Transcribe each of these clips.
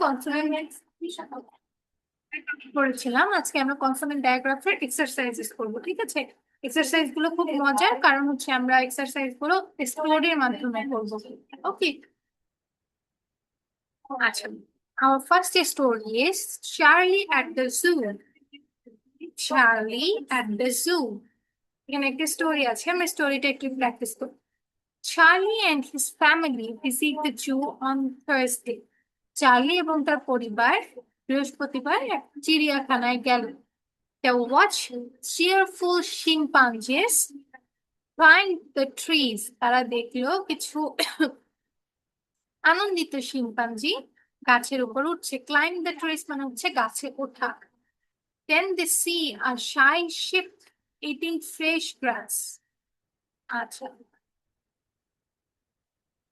Consonant করেছিলাম, আজকে আমরা কনসোনেন্ট ডায়াগ্রাফের এক্সারসাইজেস করবো, ঠিক আছে? এক্সারসাইজ গুলো খুব মজার, কারণ হচ্ছে আমরা এক্সারসাইজ গুলো স্টোরির মাধ্যমে করবো। ওকে, আচ্ছা। Our first story is Charlie at the Zoo. Charlie at the Zoo. এখানে একটা স্টোরি আছে, আমরা স্টোরিটা একটু প্র্যাকটিস করি। Charlie and his family visit the zoo on Thursday. Charlie এবং তার পরিবার বৃহস্পতিবার এক চিড়িয়াখানায় গেল। They watch cheerful chimpanzees climb the trees. তারা দেখলো কিছু আনন্দিত শিম্পাঞ্জি গাছের উপর উঠছে। Climb the trees মানে হচ্ছে গাছে ওঠা। Then they see a shy sheep eating fresh grass. আচ্ছা,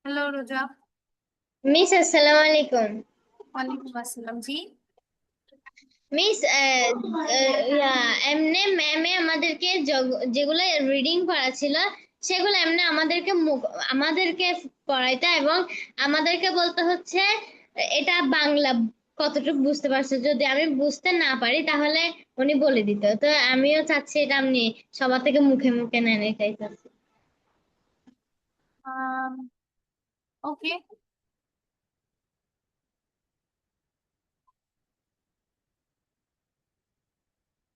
হ্যালো রোজা। মিস আসসালামু আলাইকুম। ওয়ালাইকুম আসসালাম জি। মিস এমনি ম্যামে আমাদেরকে যেগুলো রিডিং করা ছিল সেগুলো এমনি আমাদেরকে পড়াইতা এবং আমাদেরকে বলতে হচ্ছে এটা বাংলা কতটুকু বুঝতে পারছো। যদি আমি বুঝতে না পারি তাহলে উনি বলে দিত। তো আমিও চাচ্ছি এটা আপনি সবার থেকে মুখে মুখে নেন, এটাই চাচ্ছি। ওকে,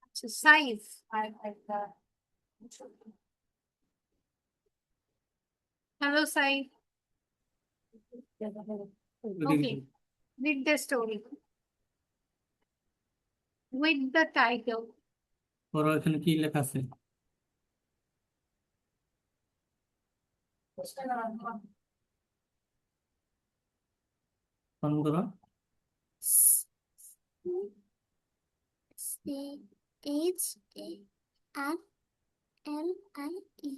আচ্ছা সাইজ আর একটা। Hello size. Okay, read the story with the title. পড়ো, এখানে কি লেখা আছে? পালন করো। CHARLIE.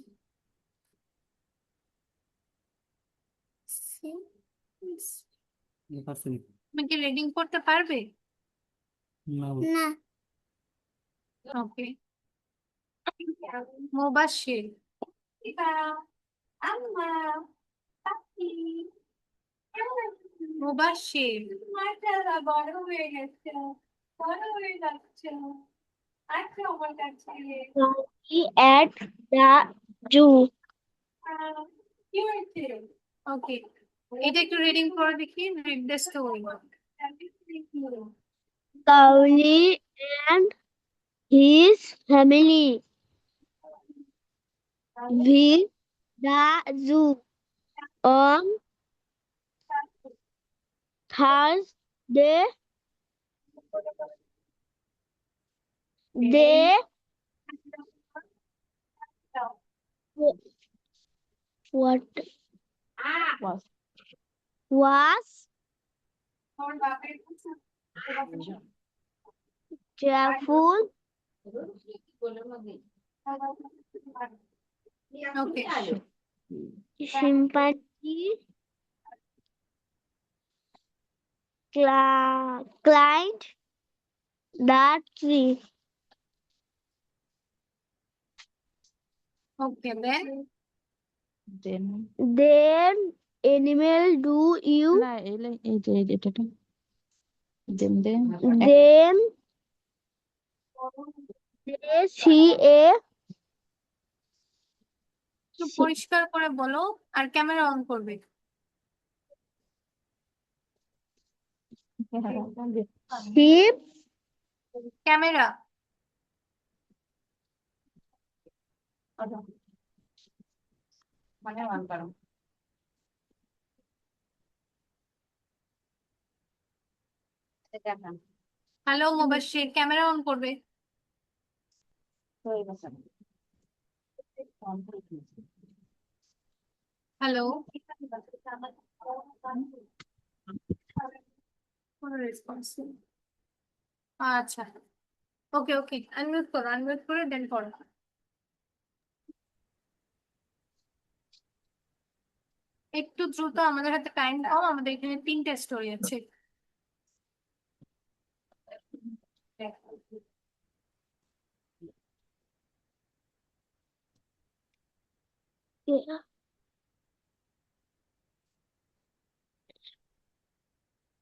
লেখা আছে তুমি কি রিডিং করতে পারবে? না? না। ওকে, মুবাশশির। মুবাশশির মাশাআল্লাহ, বড় হয়ে গেছে, বড় হয়ে যাচ্ছে। আচ্ছা, আমার কাছে Charlie at the zoo. কি হয়েছে? ওকে, এটা একটু রিডিং করে দেখি। Read the story. Charlie and his family visit the zoo on Thursday. They what was cheerful okay, chimpanzee climbed the tree. Okay, then Then animal do you না এলে এই যে এটা দেন then they see a একটু পরিষ্কার করে বলো, আর camera on করবে। sheep ক্যামেরা মানে অন করো। হ্যালো মুবাশশির, ক্যামেরা অন করবে। হ্যালো, কোনো রেসপন্স নেই। আচ্ছা, ওকে ওকে, আনমিউট করো, আনমিউট করে দেন করো। একটু দ্রুত, আমাদের হাতে টাইম কম, আমাদের এখানে 3টে স্টোরি আছে।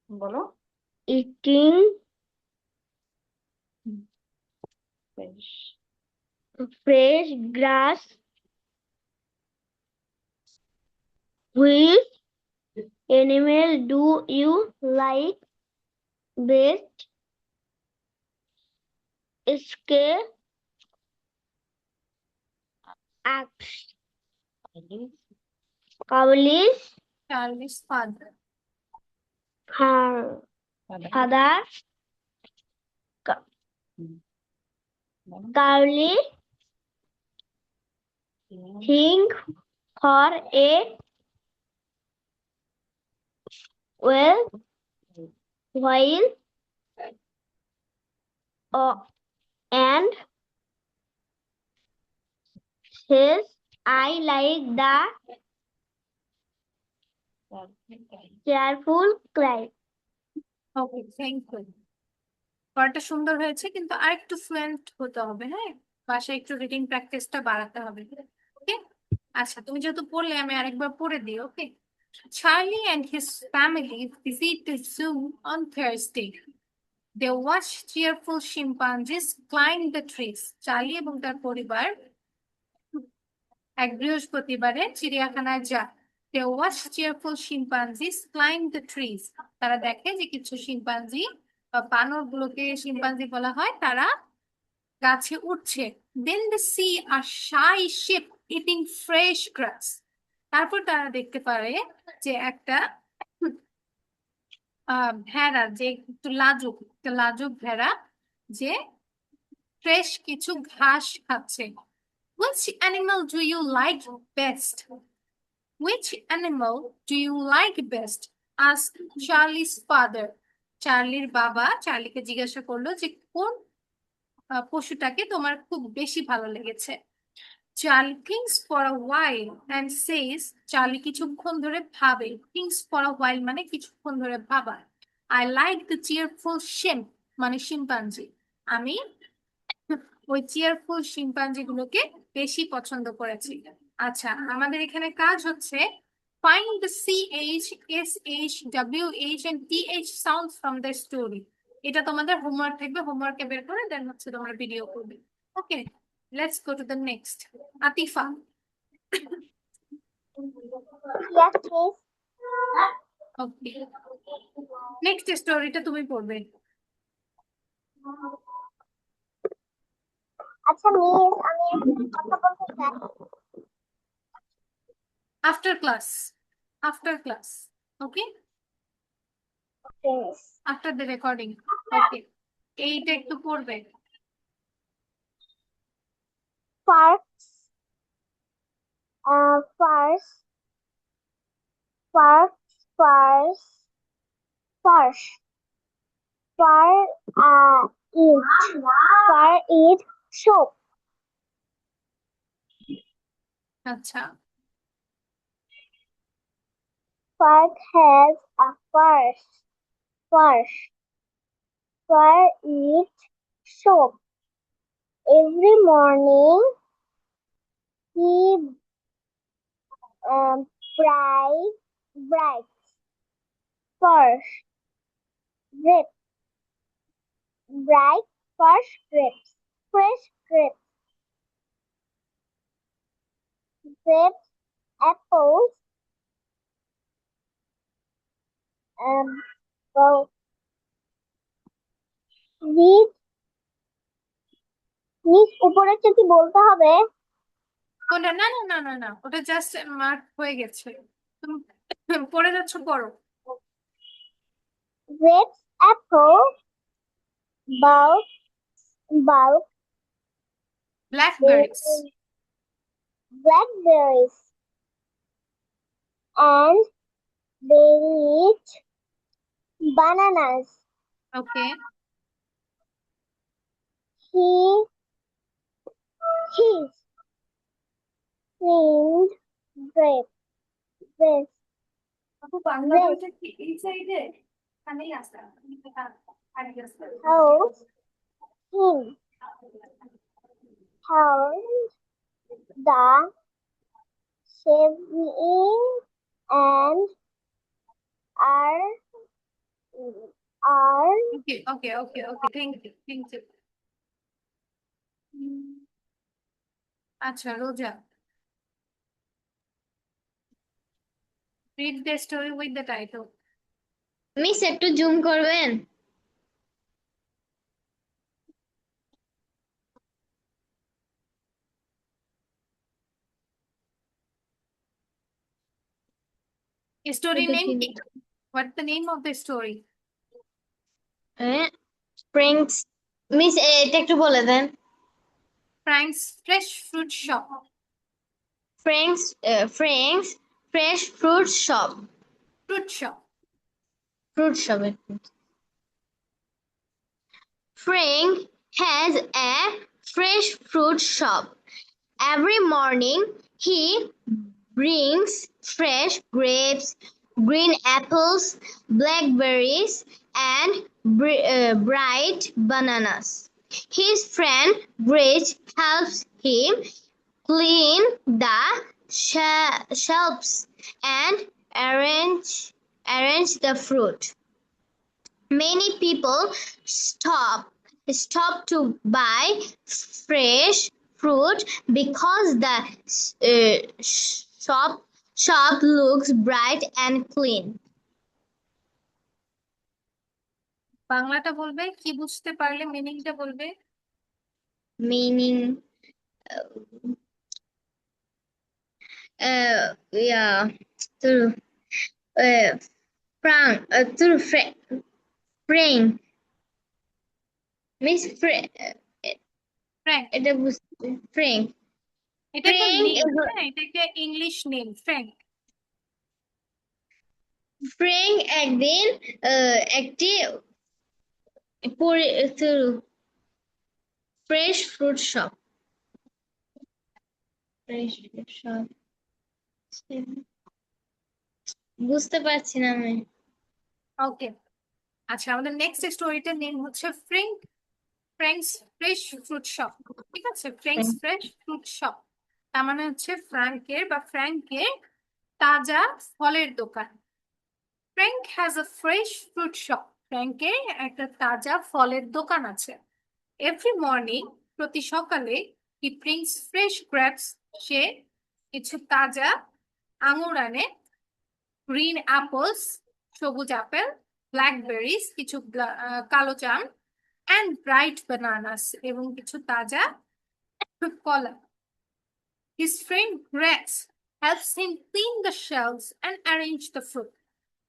বলো। eating fresh grass. Which animal do you like best? Escape axe. Cowlis, Charlie's father. her father. Cowley think for a while and says, I like the cheerful cry. Okay, thank you. পড়াটা সুন্দর হয়েছে, কিন্তু আরেকটু fluent হতে হবে, হ্যাঁ, বাসায় একটু রিডিং প্র্যাকটিসটা বাড়াতে হবে। ওকে, আচ্ছা, তুমি যেহেতু পড়লে আমি আরেকবার পড়ে দিই। ওকে, Charlie and his family visit the zoo on Thursday. They watch cheerful chimpanzees climb the trees. Charlie এবং তার পরিবার এক বৃহস্পতিবারে চিড়িয়াখানায় যায়। They watch cheerful chimpanzees climb the trees. তারা দেখে যে কিছু শিম্পাঞ্জি বা বানরগুলোকে শিম্পাঞ্জি বলা হয়, তারা গাছে উঠছে। Then they see a shy sheep eating fresh grass. তারপর তারা দেখতে পারে যে একটা ভেড়া, যে একটু লাজুক, একটা লাজুক ভেড়া, যে ফ্রেশ কিছু ঘাস খাচ্ছে। Which animal do you like best? Which animal do you like best? Asked Charlie's father. চার্লির বাবা চার্লিকে জিজ্ঞাসা করলো যে কোন পশুটাকে তোমার খুব বেশি ভালো লেগেছে। Charlie thinks for a while and says, Charlie কিছুক্ষণ ধরে ভাবে। Thinks for a while মানে কিছুক্ষণ ধরে ভাবা। I like the cheerful chimp মানে শিম্পাঞ্জি। আমি ওই চেয়ারফুল শিম্পাঞ্জি গুলোকে বেশি পছন্দ করেছি। আচ্ছা, আমাদের এখানে কাজ হচ্ছে find the CH, SH, WH and TH sounds from the story. এটা তোমাদের হোমওয়ার্ক থাকবে, হোমওয়ার্কে বের করে দেন হচ্ছে তোমরা ভিডিও করবে। Okay, let's go to the next. Atifa. Yes, please. Okay, next স্টোরিটা তুমি পড়বে। আচ্ছা মিস, আমি একটা কথা বলতে চাই। After class, after class. Okay, Yes. After the recording. Okay, এইটা একটু পড়বে। First, first, first, first, first, eat soup. আচ্ছা, Fur has a first, eat soup. Every morning, he bright first grapes, bright first grapes, fresh grapes, apples, well, নিচ উপরের কি বলতে হবে? ওটা না না না না না, ওটা জাস্ট মার্ক হয়ে গেছে, তুমি পড়ে যাচ্ছ, পড়ো। Grapes, apple, bulb, ব্ল্যাকবেরিজ। blackberries, and they eat bananas. Okay, His named grapes. আপু বাংলা বইটা কি এই সাইডে? এখানেই আছে। Helps him hold the shaving and are Okay, okay, okay, okay. Thank you, thank you. আচ্ছা, রোজা, read the story with the title. Miss একটু জুম করবেন? Story এটা name কি? কি? What's the name of the story? Friends, miss এটা একটু বলে দেন। Frank's Fresh Fruit Shop. Friends, friends fresh fruit shop. Fruit shop. Fruit shop. Frank has a fresh fruit shop. Every morning, he brings fresh grapes, green apples, blackberries, and bright bananas. His friend Grace helps him clean the shelves and arrange the fruit. Many people stop to buy fresh fruit because the shop looks bright and clean. বাংলাটা বলবে, কি বুঝতে পারলে মিনিংটা বলবে। Meaning, yeah, through through Frank, Miss Frank, এটা বুঝতে Frank. এটা তো Frank নেম, হ্যাঁ, এটা একটা ইংলিশ নেম, ফ্র্যাঙ্ক। ফ্রেঙ্ক একদিন একটি ফ্রেশ ফ্রুট শপ বুঝতে পারছি না আমি। ওকে, আচ্ছা, আমাদের নেক্সট স্টোরিটার নেম হচ্ছে ফ্র্যাঙ্কস ফ্রেশ ফ্রুট শপ। ঠিক আছে, ফ্র্যাঙ্কস ফ্রেশ ফ্রুট শপ, তার মানে হচ্ছে ফ্র্যাঙ্কের তাজা ফলের দোকান। Frank has a fresh fruit shop, ফ্র্যাঙ্কের একটা তাজা ফলের দোকান আছে। এভরি মর্নিং, প্রতি সকালে, হি ব্রিংস ফ্রেশ গ্রেপস, সে কিছু তাজা আঙুর আনে, গ্রিন অ্যাপলস, সবুজ আপেল, ব্ল্যাকবেরিজ, কিছু কালো জাম, অ্যান্ড ব্রাইট বানানাস, এবং কিছু তাজা কলা। His friend Grace helps him clean the shelves and arrange the fruit.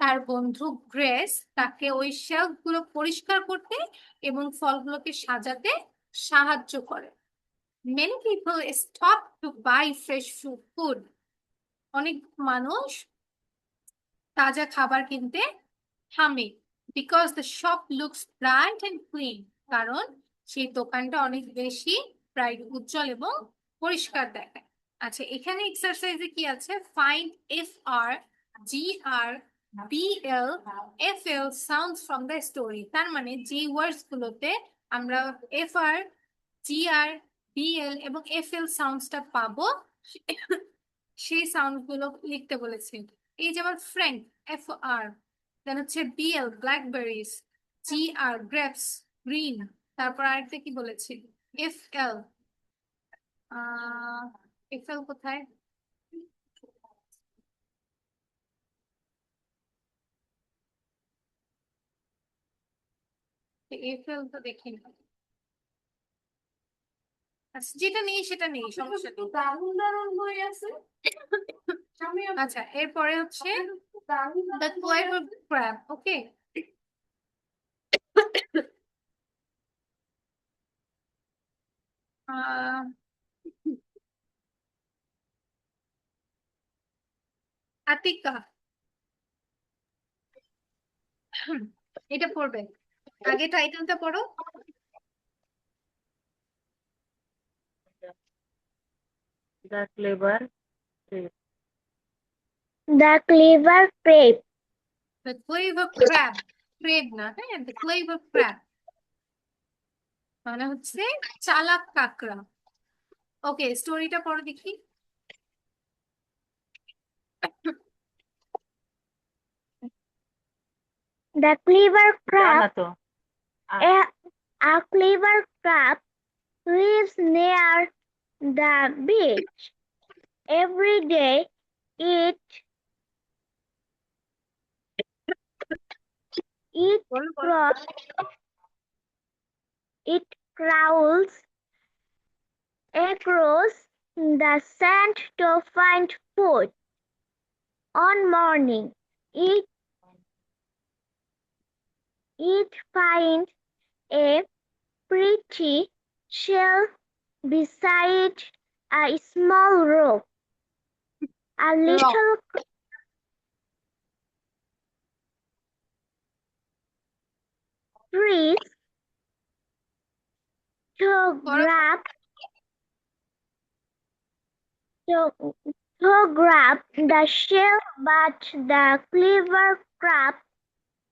তার বন্ধু গ্রেস তাকে ওই শেলফ গুলো পরিষ্কার করতে এবং ফলগুলোকে সাজাতে সাহায্য করে। Many people stop to buy fresh food. অনেক মানুষ তাজা খাবার কিনতে থামে, because the shop looks bright and clean. কারণ সেই দোকানটা অনেক বেশি ব্রাইট, উজ্জ্বল এবং পরিষ্কার দেখায়। আচ্ছা, এখানে এক্সারসাইজে কি আছে? Find FR, GR, BL, FL sounds from the story. তার মানে যে ওয়ার্ডস গুলোতে আমরা FR, GR, BL এবং FL সাউন্ডসটা পাবো, সেই সাউন্ড গুলো লিখতে বলেছে। এই যেমন ফ্র্যাঙ্ক, FR, দেন হচ্ছে BL ব্ল্যাকবেরিজ, GR গ্রেপস গ্রিন, তারপর আরেকটা কি বলেছি? FL, FL কোথায়? FL তো দেখিনি। আচ্ছা, যেটা নেই সেটা নেই, সমস্যা নেই। দারুণ দারুণ বই আছে। আচ্ছা, এরপরে হচ্ছে দ্য ক্লেভার ক্র্যাব। ওকে, আতিকা, এটা পড়বে। আগে টাইটেলটা পড়ো। The clever The clever crab. The clever crab, crab না, হ্যাঁ, the clever crab মানে হচ্ছে চালাক কাকড়া। ওকে, স্টোরিটা পড়ো দেখি। The clever জানা crab তো A clever crab lives near the beach. Every day it it বলো বলো। crawls it crawls across the sand to find food. On morning it finds a pretty shell beside a small rock. A rock little trees to করো। grab to, to grab the shell, but the clever crab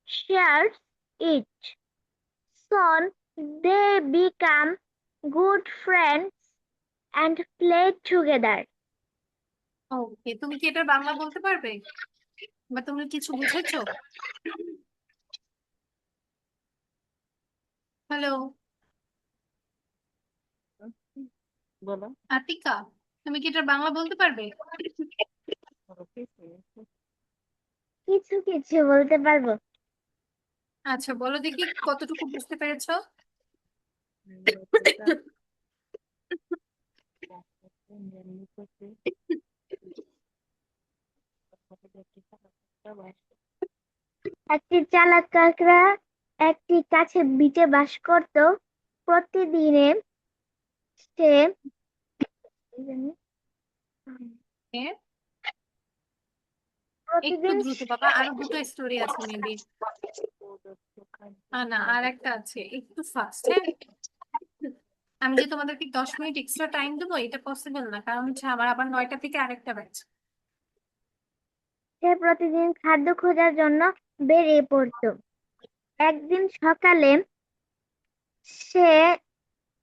shares it. Soon they become good friends and play together. ওকে, তুমি কি এটার বাংলা বলতে পারবে বা তুমি কিছু বুঝেছো? হ্যালো বলো। আতিকা, তুমি কি এটার বাংলা বলতে পারবে? কিছু কিছু বলতে পারবো। আচ্ছা বলো দেখি কতটুকু বুঝতে পেরেছো। একটি চালাক কাকড়া একটি গাছের বিচে বাস করত। প্রতিদিনে সে হ্যাঁ, একটু প্রতিদিন দ্রুত বাবা, আরো দুটো স্টোরি আছে মেবি। না, আর একটা আছে, একটু ফাস্ট। হ্যাঁ, আমি যে তোমাদেরকে 10 মিনিট এক্সট্রা টাইম দেবো এটা পসিবল না, কারণ হচ্ছে আমার আবার 9টা থেকে আরেকটা ব্যাচ। সে প্রতিদিন খাদ্য খোঁজার জন্য বেরিয়ে পড়ত। একদিন সকালে সে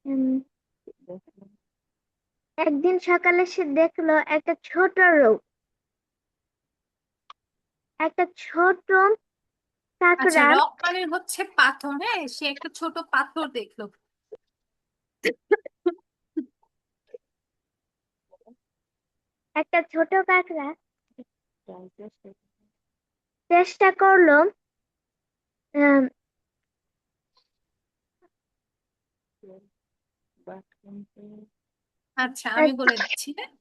উম, একদিন সকালে সে দেখলো একটা ছোট আচ্ছা, কাঁকড়া রক মানে হচ্ছে পাথর। হ্যাঁ, সে একটা ছোট পাথর দেখলো। একটা ছোট কাঁকড়া চেষ্টা করলো আহ, আচ্ছা আমি বলে দিচ্ছি। হ্যাঁ,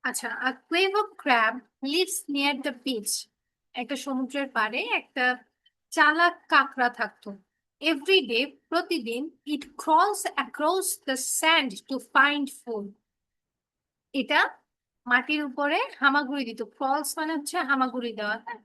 আচ্ছা, a clever crab lives near the beach. একটা সমুদ্রের পাড়ে একটা চালাক কাঁকড়া থাকতো। এভরি ডে, প্রতিদিন, it crawls across the sand to find food. এটা মাটির উপরে হামাগুড়ি দিত। ক্রলস মানে হচ্ছে হামাগুড়ি দেওয়া। হ্যাঁ,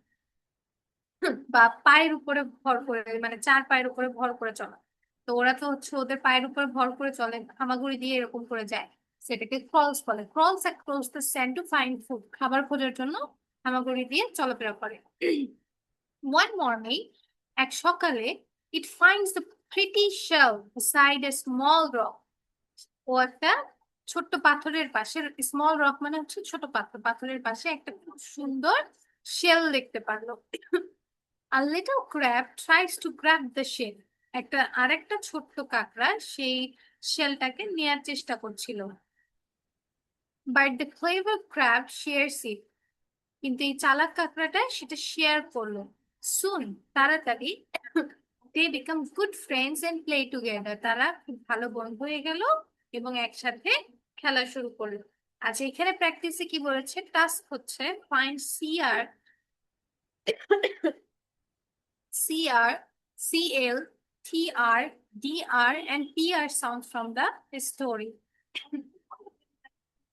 বা পায়ের উপরে ভর করে, মানে 4 পায়ের উপরে ভর করে চলা। তো ওরা তো হচ্ছে ওদের পায়ের উপরে ভর করে চলে, হামাগুড়ি দিয়ে এরকম করে যায়, সেটাকে ক্রলস বলে। Crawls across the sand to find food, খাবার খোঁজার জন্য হামাগুড়ি দিয়ে চলাফেরা করে। ওয়ান মর্নিং, এক সকালে, it finds the pretty shell beside a small rock. ও একটা ছোট্ট পাথরের পাশে, স্মল রক মানে হচ্ছে ছোট পাথর, পাথরের পাশে একটা খুব সুন্দর শেল দেখতে পারলো। A little crab tries to grab the shell. আরেকটা ছোট্ট কাঁকড়া সেই শেলটাকে নেয়ার চেষ্টা করছিল। But the clever crab shares it. কিন্তু এই চালাক কাঁকড়াটা সেটা শেয়ার করলো। Soon, তাড়াতাড়ি, they become good friends and play together. তারা খুব ভালো বন্ধু হয়ে গেল এবং একসাথে খেলা শুরু করলো। আচ্ছা, এখানে প্র্যাকটিসে কি বলেছে? টাস্ক হচ্ছে find CR, CL, TR, DR and PR sounds from the story.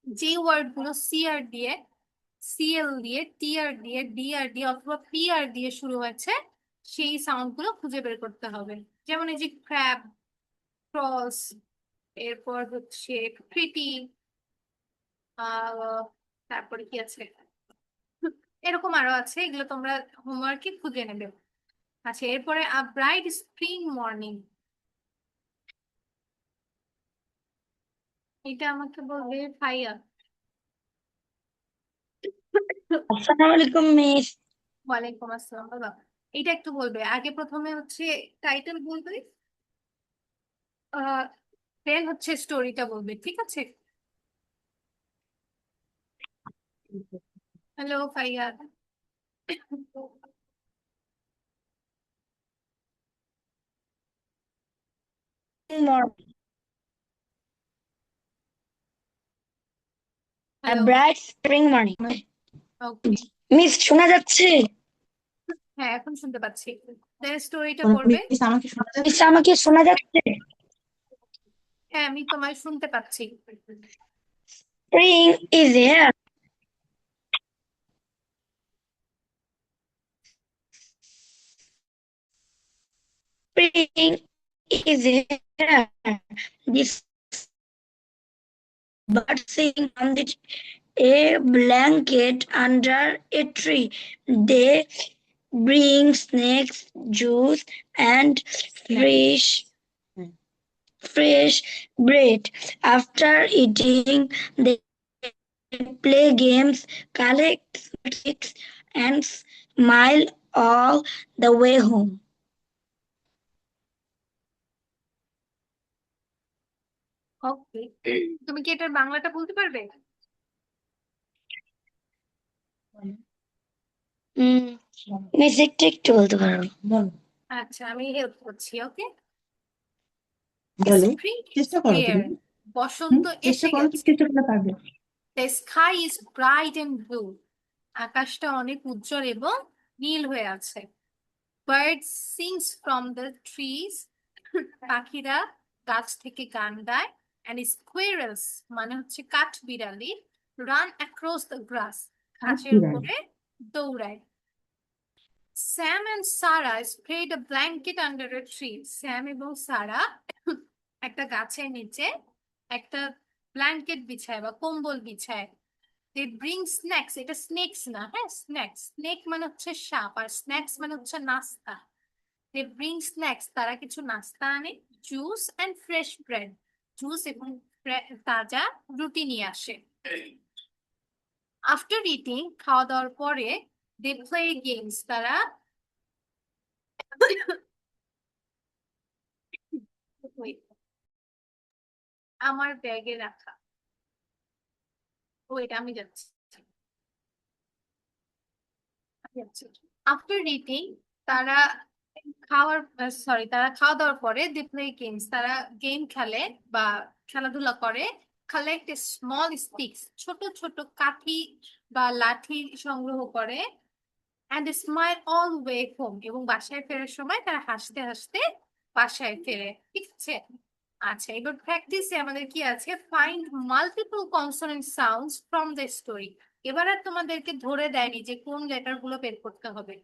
যে ওয়ার্ড গুলো CR দিয়ে, CL দিয়ে, TR দিয়ে, DR দিয়ে অথবা PR দিয়ে শুরু হয়েছে, সেই সাউন্ড গুলো খুঁজে বের করতে হবে। যেমন এই যে ক্র্যাব, ক্রস, এরপর হচ্ছে প্রিটি, তারপরে কি আছে, এরকম আরো আছে, এগুলো তোমরা হোমওয়ার্কে খুঁজে নেবে। আচ্ছা, এরপরে আ ব্রাইট স্প্রিং মর্নিং, এটা আমাকে বলবে ভাইয়া। আসসালামু আলাইকুম মিস। ওয়ালাইকুম আসসালাম বাবা। এটা একটু বলবে আগে, প্রথমে হচ্ছে টাইটেল বলবে, দেন হচ্ছে স্টোরিটা বলবে, ঠিক আছে? Hello Faiyad. Morning. A hello. bright spring morning. Okay, miss শোনা যাচ্ছে? হ্যাঁ এখন শুনতে পাচ্ছি। দেন স্টোরিটা মিস পড়বে। আমাকে শোনা যাচ্ছে? মিস আমাকে শোনা যাচ্ছে? হ্যাঁ আমি তোমায় শুনতে পাচ্ছি। Spring is here. Spring is here. This bird sing on a blanket under a tree. They bring snacks, juice, and fresh bread. After eating, they play games, collect sticks, and smile all the way home. ওকে, তুমি কি এটার বাংলাটা বলতে পারবে? Miss একটু বলতে পারো? আচ্ছা আমি হেল্প করছি। ওকে, বলো, স্প্রিং ইজ চেষ্টা করো হিয়ার, তুমি। বসন্ত চেষ্টা এসে করো, তুমি গেছে। চেষ্টা করলে পারবে। The sky is bright and blue, আকাশটা অনেক উজ্জ্বল এবং নীল হয়ে আছে। Birds sings from the trees, পাখিরা গাছ থেকে গান গায়। অ্যান্ড স্কুইরেলস মানে হচ্ছে কাঠবিড়ালি, রান অ্যাক্রস দ্য গ্রাস, ঘাসের উপরে দৌড়ায়। Sam and Sara spread a blanket under a tree, Sam এবং সারা একটা গাছের নিচে একটা ব্ল্যাঙ্কেট বিছায় বা কম্বল বিছায়। দে ব্রিং স্ন্যাক্স, এটা স্নেকস না, হ্যাঁ স্ন্যাক্স, স্নেক মানে হচ্ছে সাপ আর স্ন্যাক্স মানে হচ্ছে নাস্তা। দে ব্রিং স্ন্যাক্স, তারা কিছু নাস্তা আনে। Juice and fresh bread, juice এবং তাজা রুটি নিয়ে আসে। আফটার ইটিং, খাওয়া দাওয়ার পরে, দে প্লে গেমস, তারা Wait, আমার ব্যাগে রাখা, ওয়েট আমি যাচ্ছি। আফটার ইটিং, তারা তারা খাওয়া দাওয়ার পরে দে প্লে গেমস, তারা গেম খেলে বা খেলাধুলা করে। কালেক্ট স্মল স্টিক্স, ছোট ছোট কাঠি বা লাঠি সংগ্রহ করে। And smile all way home, এবং বাসায় ফেরার সময় তারা হাসতে হাসতে বাসায় ফেরে, ঠিক আছে? আচ্ছা এবার প্র্যাকটিসে আমাদের কি আছে, find multiple consonant sounds from the story. এবার আর তোমাদেরকে ধরে দেয়নি যে কোন লেটার গুলো বের করতে হবে।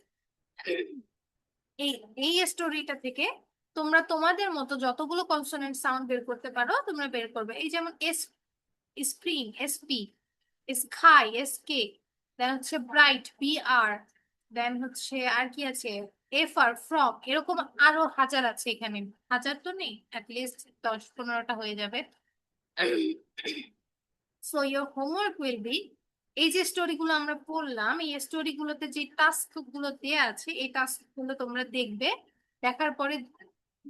এই এই স্টোরিটা থেকে তোমরা তোমাদের মতো যতগুলো কনসোনেন্ট সাউন্ড বের করতে পারো তোমরা বের করবে। এই যেমন S, spring S P, sky S K, then হচ্ছে ব্রাইট বি আর, দেন হচ্ছে আর কি আছে, এফ আর ফ্রম, এরকম আরো হাজার আছে এখানে। হাজার তো নেই, অ্যাটলিস্ট 10-15টা হয়ে যাবে। So your homework will be, এই যে স্টোরি গুলো আমরা পড়লাম, এই স্টোরি গুলোতে যে টাস্ক গুলো দেয়া আছে এই টাস্ক গুলো তোমরা দেখবে। দেখার পরে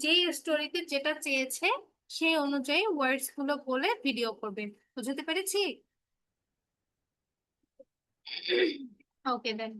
যেই স্টোরিতে যেটা চেয়েছে সেই অনুযায়ী ওয়ার্ডস গুলো বলে ভিডিও করবে। বুঝতে পেরেছি? ওকে দেন।